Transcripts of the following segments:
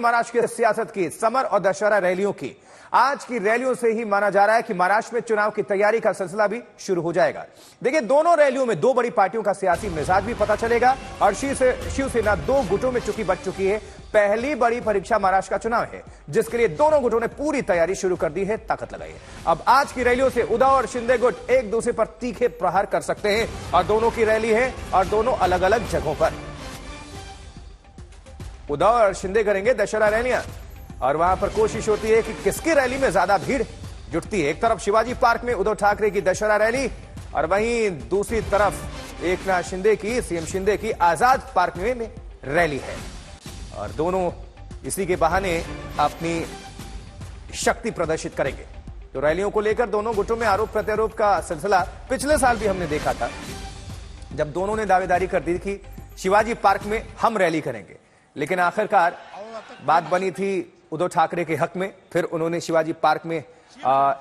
महाराष्ट्र की सियासत की, समर और दशहरा रैलियों की। आज की रैलियों से ही माना जा रहा है कि महाराष्ट्र में चुनाव की तैयारी का सिलसिला भी शुरू हो जाएगा। देखिए, दोनों रैलियों में दो बड़ी पार्टियों का सियासी मिजाज भी पता चलेगा और शिवसेना दो गुटों में बच चुकी है। पहली बड़ी परीक्षा महाराष्ट्र का चुनाव है, जिसके लिए दोनों गुटों ने पूरी तैयारी शुरू कर दी है, ताकत लगाई है। अब आज की रैलियों से उद्धव और शिंदे गुट एक दूसरे पर तीखे प्रहार कर सकते हैं और दोनों की रैली है और दोनों अलग अलग जगहों पर। उद्धव और शिंदे करेंगे दशहरा रैलियां और वहां पर कोशिश होती है कि किसकी रैली में ज्यादा भीड़ जुटती है। एक तरफ शिवाजी पार्क में उद्धव ठाकरे की दशहरा रैली और वहीं दूसरी तरफ एकनाथ शिंदे की, सीएम शिंदे की आजाद पार्क में रैली है और दोनों इसी के बहाने अपनी शक्ति प्रदर्शित करेंगे। तो रैलियों को लेकर दोनों गुटों में आरोप प्रत्यारोप का सिलसिला पिछले साल भी हमने देखा था, जब दोनों ने दावेदारी कर दी कि शिवाजी पार्क में हम रैली करेंगे, लेकिन आखिरकार बात बनी थी उद्धव ठाकरे के हक में। फिर उन्होंने शिवाजी पार्क में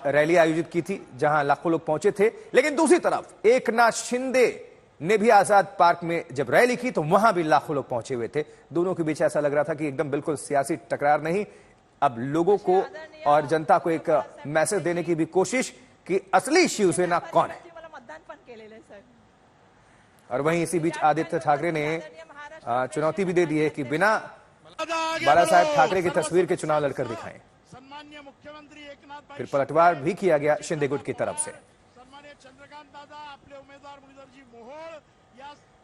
रैली आयोजित की थी, जहां लाखों लोग पहुंचे थे। लेकिन दूसरी तरफ एकनाथ शिंदे ने भी आजाद पार्क में जब रैली की तो वहां भी लाखों लोग पहुंचे हुए थे। दोनों के बीच ऐसा लग रहा था कि एकदम बिल्कुल सियासी टकरार नहीं, अब लोगों को और जनता को एक मैसेज देने की भी कोशिश कि असली शिवसेना कौन है। और वहीं इसी बीच आदित्य ठाकरे ने चुनौती भी दे दी है कि बिना बाला साहेब ठाकरे की तस्वीर के चुनाव लड़कर दिखाएं। फिर पलटवार भी किया गया शिंदे गुट की तरफ से।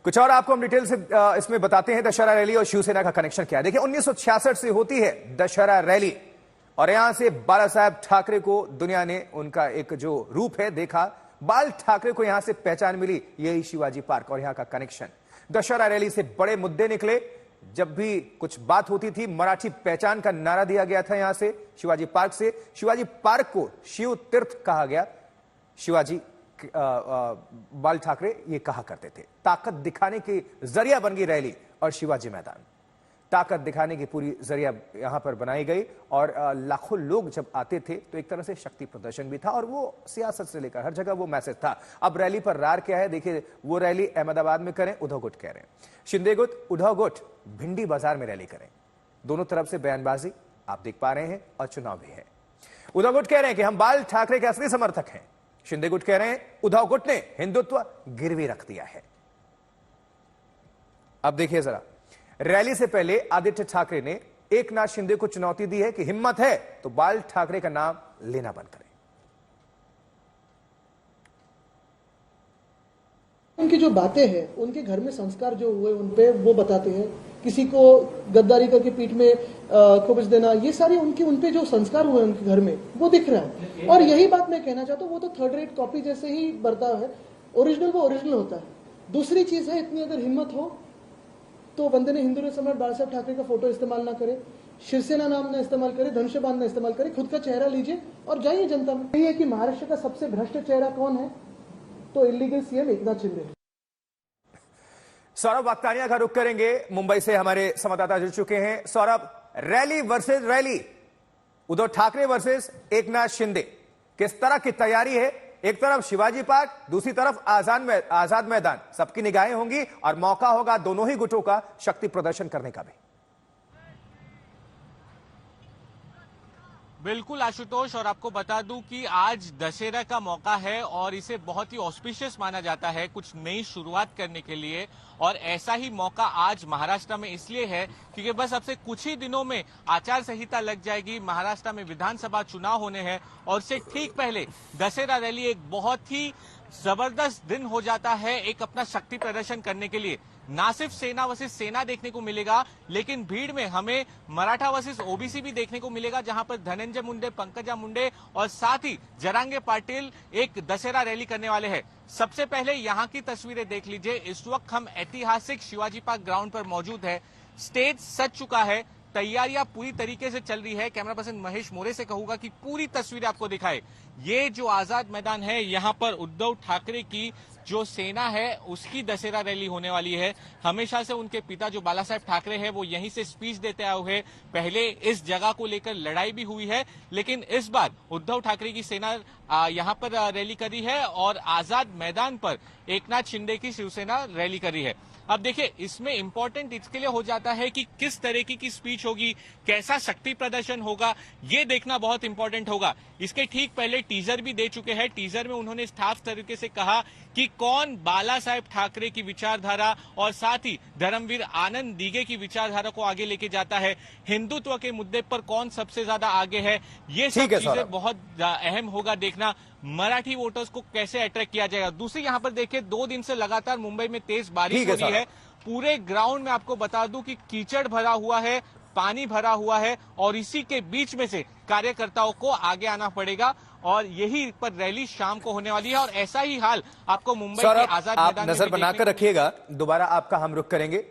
कुछ और आपको हम डिटेल से इसमें बताते हैं। दशहरा रैली और शिवसेना का कनेक्शन क्या है। देखिए, 1966 से होती है दशहरा रैली और यहां से बाला साहेब ठाकरे को दुनिया ने उनका एक जो रूप है देखा। बाल ठाकरे को यहां से पहचान मिली, यही शिवाजी पार्क और यहां का कनेक्शन। दशहरा रैली से बड़े मुद्दे निकले। जब भी कुछ बात होती थी, मराठी पहचान का नारा दिया गया था यहां से शिवाजी पार्क से। शिवाजी पार्क को शिव तीर्थ कहा गया। शिवाजी बाल ठाकरे ये कहा करते थे। ताकत दिखाने की जरिया बन गई रैली और शिवाजी मैदान। ताकत दिखाने की पूरी जरिया यहां पर बनाई गई और लाखों लोग जब आते थे तो एक तरह से शक्ति प्रदर्शन भी था और वो सियासत से लेकर हर जगह वो मैसेज था। अब रैली पर रार क्या है, देखिए, वो रैली अहमदाबाद में करें, उद्धव गुट कह रहे हैं। शिंदे गुट, उद्धव गुट भिंडी बाजार में रैली करें। दोनों तरफ से बयानबाजी आप देख पा रहे हैं और चुनाव भी है। उद्धव गुट कह रहे हैं कि हम बाल ठाकरे के असली समर्थक हैं। शिंदे गुट कह रहे हैं उद्धव गुट ने हिंदुत्व गिरवी रख दिया है। अब देखिए जरा, रैली से पहले आदित्य ठाकरे ने एकनाथ शिंदे को चुनौती दी है कि हिम्मत है तो बाल ठाकरे का नाम लेना बंद करें। उनकी जो बातें हैं, उनके घर में संस्कार जो हुए उन पे वो बताते हैं। किसी को गद्दारी करके पीठ में खोपच देना, ये सारे उन पे जो संस्कार हुए उनके घर में वो दिख रहा है। और यही बात मैं कहना चाहता हूँ, वो तो थर्ड रेट कॉपी जैसे ही बर्ताव है। ओरिजिनल वो ओरिजिनल होता है। दूसरी चीज है, इतनी अगर हिम्मत हो तो बंदे ने हिंदू सम्राट बाला साहेब ठाकरे का फोटो इस्तेमाल ना करे, शिवसेना नाम ना इस्तेमाल करे, धनुष्यबाण ना इस्तेमाल करे, खुद का चेहरा लीजिए और जाइए जनता में। यही है कि महाराष्ट्र का सबसे भ्रष्ट चेहरा कौन है, तो इलीगल सीएम एकनाथ शिंदे है। सौरभ वाक्तानिया का रुख करेंगे। मुंबई से हमारे संवाददाता जुड़ चुके हैं। Saurabh, rally versus rally, Uddhav Thackeray versus Eknath Shinde, किस तरह की तैयारी है? एक तरफ शिवाजी पार्क, दूसरी तरफ आजाद मैदान। सबकी निगाहें होंगी और मौका होगा दोनों ही गुटों का शक्ति प्रदर्शन करने का भी। बिल्कुल आशुतोष, और आपको बता दूं कि आज दशहरा का मौका है और इसे बहुत ही ऑस्पिशियस माना जाता है कुछ नई शुरुआत करने के लिए। और ऐसा ही मौका आज महाराष्ट्र में इसलिए है क्योंकि बस अब से कुछ ही दिनों में आचार संहिता लग जाएगी। महाराष्ट्र में विधानसभा चुनाव होने हैं और इससे ठीक पहले दशहरा रैली एक बहुत ही जबरदस्त दिन हो जाता है एक अपना शक्ति प्रदर्शन करने के लिए। ना सिर्फ सेना वर्सेस सेना देखने को मिलेगा, लेकिन भीड़ में हमें मराठा वर्सेस ओबीसी भी देखने को मिलेगा, जहां पर धनंजय मुंडे, पंकजा मुंडे और साथ ही जरांगे पाटिल एक दशहरा रैली करने वाले हैं। सबसे पहले यहां की तस्वीरें देख लीजिए। इस वक्त हम ऐतिहासिक शिवाजी पार्क ग्राउंड पर मौजूद है। स्टेज सज चुका है, तैयारियां पूरी तरीके से चल रही है। कैमरा पर्सन महेश मोरे से कहूंगा कि पूरी तस्वीरें आपको दिखाए। ये जो आजाद मैदान है, यहां पर उद्धव ठाकरे की जो सेना है उसकी दशहरा रैली होने वाली है। हमेशा से उनके पिता जो बाला साहेब ठाकरे हैं वो यहीं से स्पीच देते आए हुए। पहले इस जगह को लेकर लड़ाई भी हुई है, लेकिन इस बार उद्धव ठाकरे की सेना यहां पर रैली करी है और आजाद मैदान पर एकनाथ शिंदे की शिवसेना रैली करी है। अब देखिए, इसमें इंपॉर्टेंट इसके लिए हो जाता है कि किस तरीके की स्पीच होगी, कैसा शक्ति प्रदर्शन होगा, ये देखना बहुत इंपॉर्टेंट होगा। इसके ठीक पहले टीजर भी दे चुके हैं। टीजर में उन्होंने साफ तरीके से कहा कि कौन बाला साहेब ठाकरे की विचारधारा और साथ ही धर्मवीर आनंद दीघे की विचारधारा को आगे लेके जाता है, हिंदुत्व के मुद्दे पर कौन सबसे ज्यादा आगे है, ये सब चीजें बहुत अहम होगा देखना। मराठी वोटर्स को कैसे अट्रैक्ट किया जाएगा। दूसरी यहां पर देखिए, 2 दिन से लगातार मुंबई में तेज बारिश हो रही है। पूरे ग्राउंड में आपको बता दूं कि कीचड़ भरा हुआ है, पानी भरा हुआ है और इसी के बीच में से कार्यकर्ताओं को आगे आना पड़ेगा और यही पर रैली शाम को होने वाली है। और ऐसा ही हाल आपको मुंबई के आजाद मैदान में नजर बनाकर रखिएगा। दोबारा आपका हम रुख करेंगे।